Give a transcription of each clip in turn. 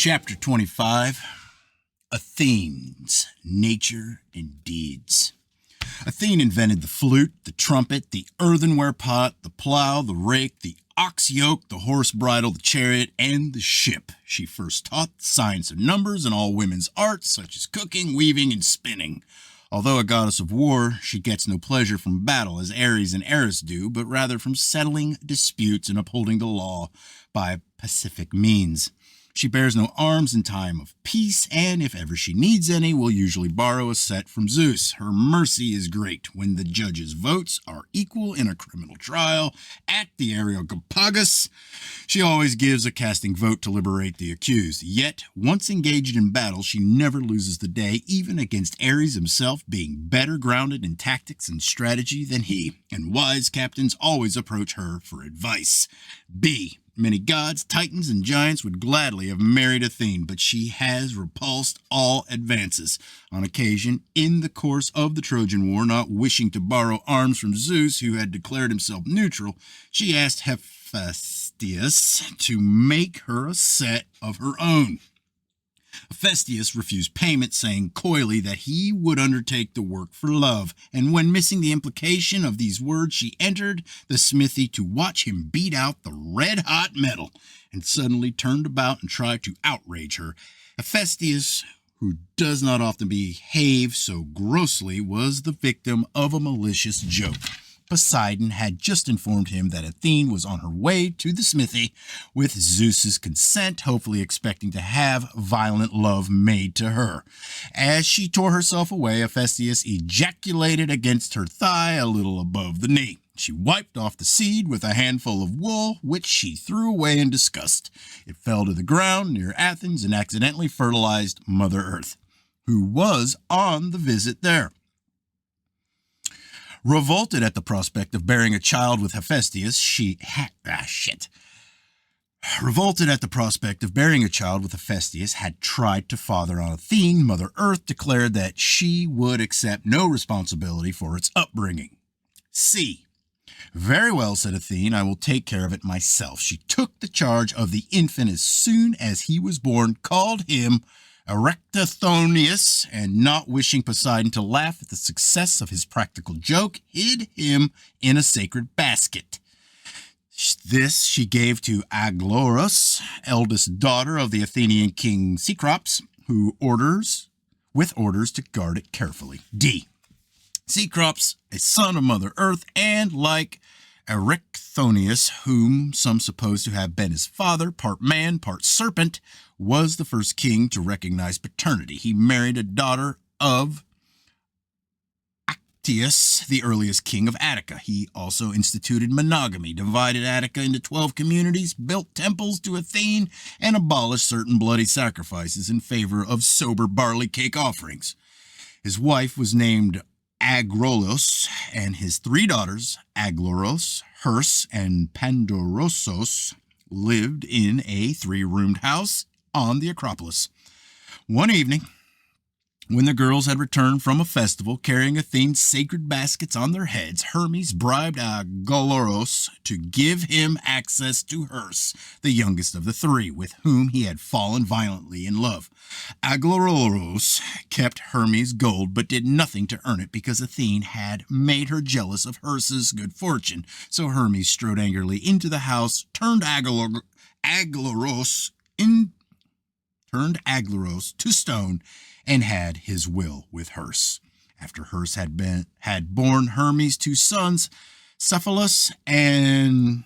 Chapter 25, Athens, Nature and Deeds. Athene invented the flute, the trumpet, the earthenware pot, the plow, the rake, the ox yoke, the horse bridle, the chariot, and the ship. She first taught the science of numbers and all women's arts, such as cooking, weaving, and spinning. Although a goddess of war, she gets no pleasure from battle as Ares and Eris do, but rather from settling disputes and upholding the law by pacific means. She bears no arms in time of peace, and if ever she needs any, will usually borrow a set from Zeus. Her mercy is great when the judges' votes are equal in a criminal trial at the Areopagus. She always gives a casting vote to liberate the accused. Yet, once engaged in battle, she never loses the day, even against Ares himself, being better grounded in tactics and strategy than he, and wise captains always approach her for advice. B. Many gods, titans, and giants would gladly have married Athene, but she has repulsed all advances. On occasion, in the course of the Trojan War, not wishing to borrow arms from Zeus, who had declared himself neutral, she asked Hephaestus to make her a set of her own. Hephaestus refused payment, saying coyly that he would undertake the work for love, and when missing the implication of these words, she entered the smithy to watch him beat out the red-hot metal, and suddenly turned about and tried to outrage her. Hephaestus, who does not often behave so grossly, was the victim of a malicious joke. Poseidon had just informed him that Athene was on her way to the smithy with Zeus's consent, hopefully expecting to have violent love made to her. As she tore herself away, Hephaestus ejaculated against her thigh a little above the knee. She wiped off the seed with a handful of wool, which she threw away in disgust. It fell to the ground near Athens and accidentally fertilized Mother Earth, who was on the visit there. Revolted at the prospect of bearing a child with Hephaestus, had tried to father on Athene. Mother Earth declared that she would accept no responsibility for its upbringing. C. Very well, said Athene, I will take care of it myself. She took the charge of the infant as soon as he was born, called him Ericthonius, and not wishing Poseidon to laugh at the success of his practical joke, hid him in a sacred basket. This she gave to Aglaurus, eldest daughter of the Athenian king Cecrops, with orders to guard it carefully. D. Cecrops, a son of Mother Earth, and like Ericthonius, whom some suppose to have been his father, part man, part serpent, was the first king to recognize paternity. He married a daughter of Actius, the earliest king of Attica. He also instituted monogamy, divided Attica into 12 communities, built temples to Athene, and abolished certain bloody sacrifices in favor of sober barley cake offerings. His wife was named Aglaurus, and his three daughters, Aglauros, Herse, and Pandorosos, lived in a 3-roomed house on the Acropolis. One evening, when the girls had returned from a festival carrying Athene's sacred baskets on their heads, Hermes bribed Aglaurus to give him access to Herse, the youngest of the three, with whom he had fallen violently in love. Aglaurus kept Hermes' gold, but did nothing to earn it because Athene had made her jealous of Herse's good fortune. So Hermes strode angrily into the house, turned Aglaurus to stone, and had his will with Herse. After Herse had borne Hermes 2 sons, Cephalus, the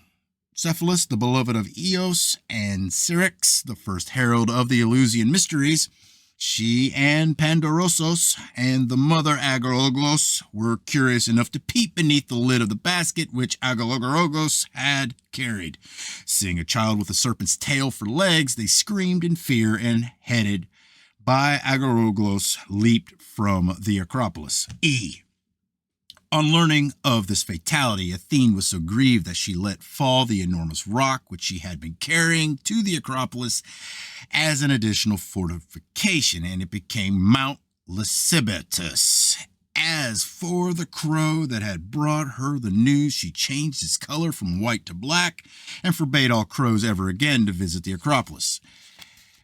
beloved of Eos, and Syrinx, the first herald of the Eleusinian mysteries, she and Pandorosos and the mother Aglaurus were curious enough to peep beneath the lid of the basket which Aglaurus had carried. Seeing a child with a serpent's tail for legs, they screamed in fear and, headed by Aglaurus, leaped from the Acropolis. E. On learning of this fatality, Athene was so grieved that she let fall the enormous rock which she had been carrying to the Acropolis as an additional fortification, and it became Mount Lysibatus. As for the crow that had brought her the news, she changed its color from white to black and forbade all crows ever again to visit the Acropolis.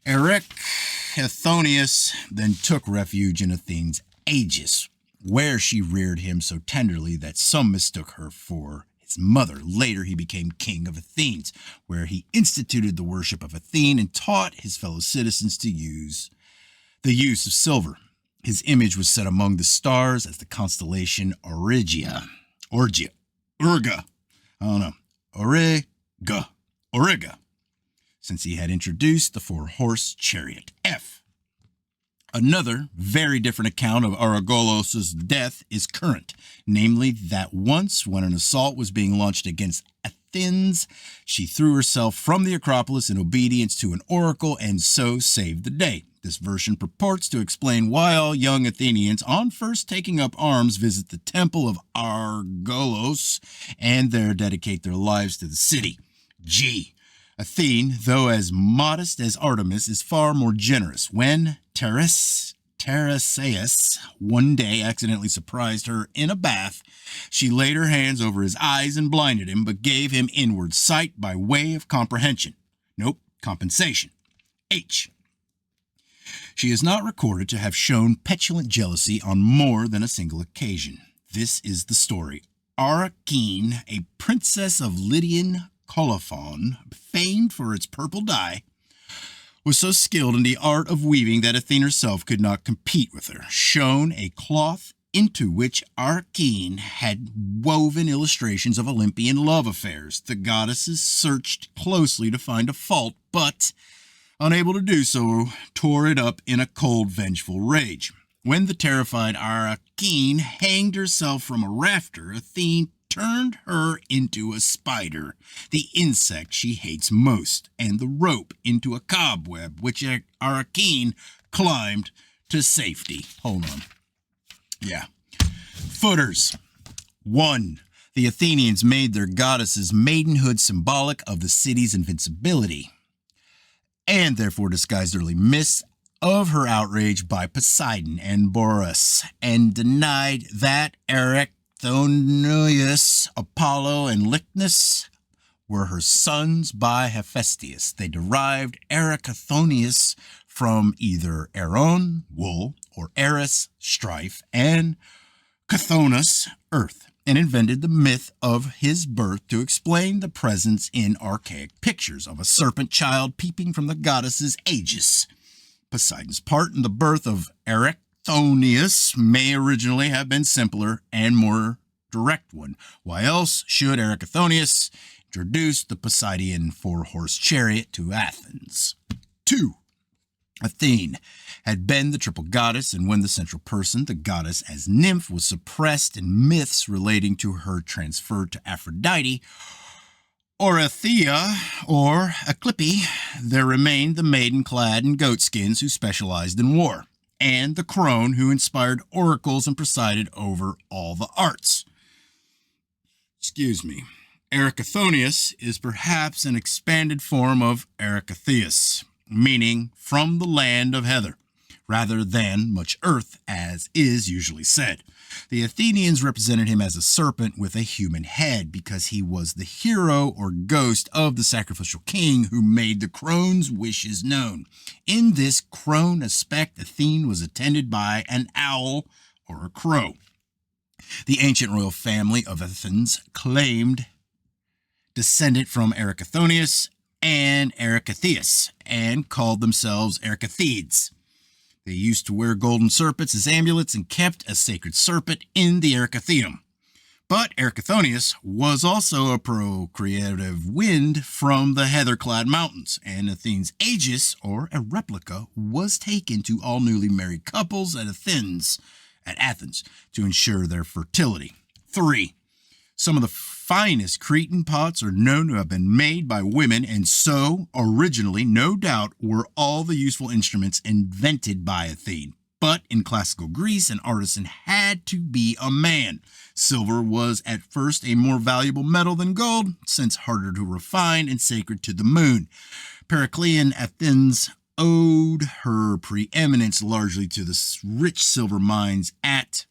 Ericthonius then took refuge in Athene's Aegis, where she reared him so tenderly that some mistook her for his mother. Later he became king of Athens, where he instituted the worship of Athene and taught his fellow citizens to use the use of silver. His image was set among the stars as the constellation Auriga. Auriga. I don't know. Auriga. Since he had introduced the four-horse chariot. F. Another very different account of Argolos's death is current, namely that once when an assault was being launched against Athens, she threw herself from the Acropolis in obedience to an oracle and so saved the day. This version purports to explain why all young Athenians, on first taking up arms, visit the temple of Argolos and there dedicate their lives to the city. G. Athene, though as modest as Artemis, is far more generous. When Tiresias one day accidentally surprised her in a bath, she laid her hands over his eyes and blinded him, but gave him inward sight by way of compensation. H. She is not recorded to have shown petulant jealousy on more than a single occasion. This is the story. Arachne, a princess of Lydian Colophon, famed for its purple dye, was so skilled in the art of weaving that Athene herself could not compete with her. Shone a cloth into which Arachne had woven illustrations of Olympian love affairs. The goddesses searched closely to find a fault, but, unable to do so, tore it up in a cold, vengeful rage. When the terrified Arachne hanged herself from a rafter, Athene turned her into a spider, the insect she hates most, and the rope into a cobweb, which Arachne climbed to safety. Hold on. Yeah. Footers. 1. The Athenians made their goddess's maidenhood symbolic of the city's invincibility, and therefore disguised early myths of her outrage by Poseidon and Boreas, and denied that Ericthonius, Apollo, and Lycnus were her sons by Hephaestus. They derived Ericthonius from either Aaron, wool, or Eris, strife, and Chthonus, earth, and invented the myth of his birth to explain the presence in archaic pictures of a serpent child peeping from the goddess's Aegis. Poseidon's part in the birth of Ericthonius may originally have been simpler and more direct one. Why else should Ericthonius introduce the Poseidon four-horse chariot to Athens? 2. Athene had been the triple goddess, and when the central person, the goddess as nymph, was suppressed in myths relating to her transferred to Aphrodite, or Athea, or Eclipse, there remained the maiden clad in goatskins who specialized in war, and the crone who inspired oracles and presided over all the arts. Ericthonius is perhaps an expanded form of Ericthonius, meaning from the land of heather, rather than much earth, as is usually said. The Athenians represented him as a serpent with a human head because he was the hero or ghost of the sacrificial king who made the crone's wishes known. In this crone aspect, Athene was attended by an owl or a crow. The ancient royal family of Athens claimed descended from Ericthonius and Erictheus and called themselves Ericthedes. They used to wear golden serpents as amulets and kept a sacred serpent in the Erictheum. But Ericthonius was also a procreative wind from the heather-clad mountains, and Athene's Aegis, or a replica, was taken to all newly married couples at Athens to ensure their fertility. 3. Some of the finest Cretan pots are known to have been made by women, and so, originally, no doubt, were all the useful instruments invented by Athene. But in classical Greece, an artisan had to be a man. Silver was at first a more valuable metal than gold, since harder to refine and sacred to the moon. Periclean Athens owed her preeminence largely to the rich silver mines at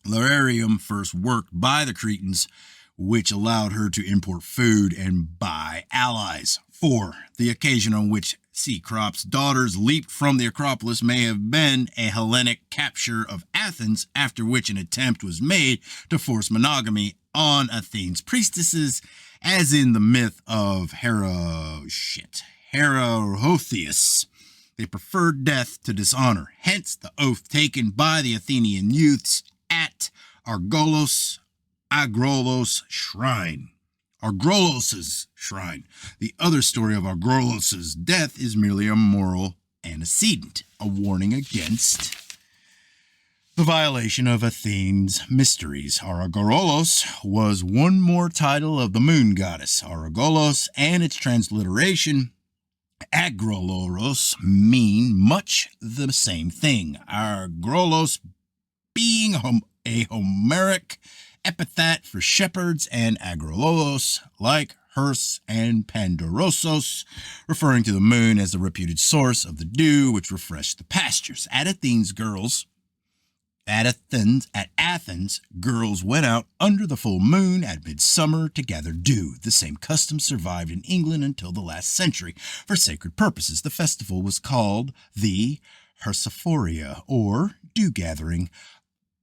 Laurium, first worked by the Cretans, which allowed her to import food and buy allies. 4. The occasion on which Cecrops' daughters leaped from the Acropolis may have been a Hellenic capture of Athens, after which an attempt was made to force monogamy on Athene's priestesses, as in the myth of Ericthonius. They preferred death to dishonor, hence the oath taken by the Athenian youths at Argolos's shrine. Argolos's shrine. The other story of Argolos's death is merely a moral antecedent, a warning against the violation of Athene's mysteries. Argolos was one more title of the moon goddess. Argolos and its transliteration Agroloros mean much the same thing. Argolos being a Homeric epithet for shepherds, and agrololos, like Herse and Pandorosos, referring to the moon as the reputed source of the dew which refreshed the pastures. At Athens, girls went out under the full moon at midsummer to gather dew. The same custom survived in England until the last century. For sacred purposes, the festival was called the Hersophoria, or dew gathering.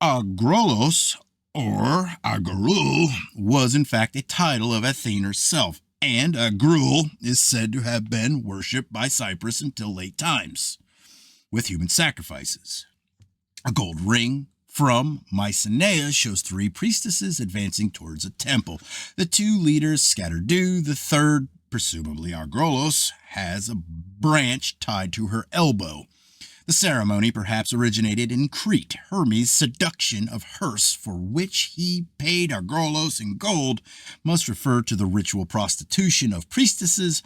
Agrolos, or Agrul, was in fact a title of Athena herself, and Agrul is said to have been worshipped by Cyprus until late times, with human sacrifices. A gold ring from Mycenae shows 3 priestesses advancing towards a temple. The 2 leaders scatter dew. The third, presumably Argolos, has a branch tied to her elbow. The ceremony perhaps originated in Crete. Hermes' seduction of Herse, for which he paid Argolos in gold, must refer to the ritual prostitution of priestesses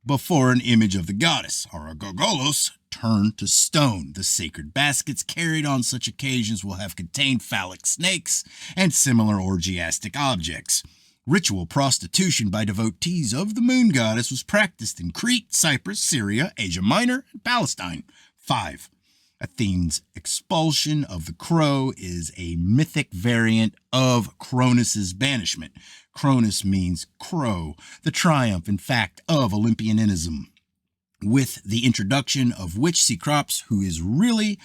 before an image of the goddess. Argolos turned to stone. The sacred baskets carried on such occasions will have contained phallic snakes and similar orgiastic objects. Ritual prostitution by devotees of the moon goddess was practiced in Crete, Cyprus, Syria, Asia Minor, and Palestine. 5. Athene's expulsion of the crow is a mythic variant of Cronus's banishment. Cronus means crow, the triumph, in fact, of Olympianism, with the introduction of which Cecrops, who is really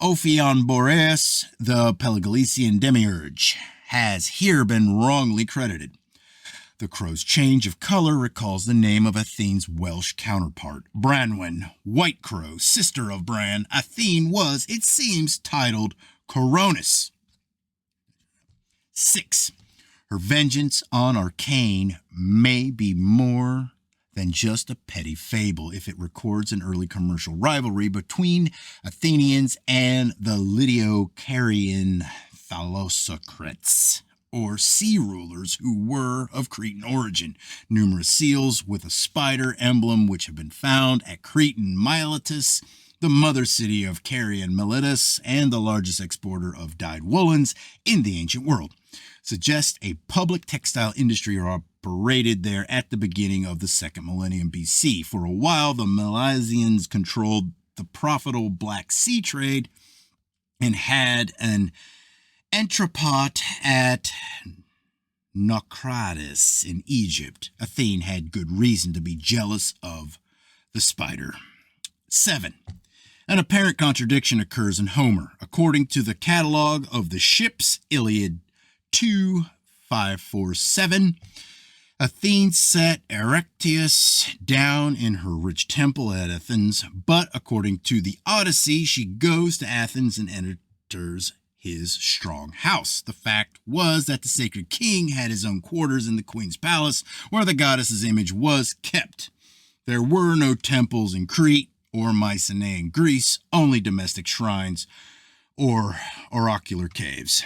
Ophion Boreas, the Pelagallician demiurge, has here been wrongly credited. The crow's change of color recalls the name of Athene's Welsh counterpart, Branwen, white crow, sister of Bran. Athene was, it seems, titled Coronis. 6. Her vengeance on Arcane may be more than just a petty fable if it records an early commercial rivalry between Athenians and the Lydio-Carian Thalassocrates, or sea rulers who were of Cretan origin. Numerous seals with a spider emblem which have been found at Cretan Miletus, the mother city of Carian Miletus, and the largest exporter of dyed woolens in the ancient world, suggest a public textile industry operated there at the beginning of the 2nd millennium BC. For a while, the Milesians controlled the profitable Black Sea trade and had an entrepot at Naucratis in Egypt. Athene had good reason to be jealous of the spider. 7. An apparent contradiction occurs in Homer. According to the catalogue of the ships, Iliad 2:547, Athene set Ericthonius down in her rich temple at Athens, but according to the Odyssey, she goes to Athens and enters his strong house. The fact was that the sacred king had his own quarters in the queen's palace, where the goddess's image was kept. There were no temples in Crete or Mycenae in Greece, only domestic shrines or oracular caves.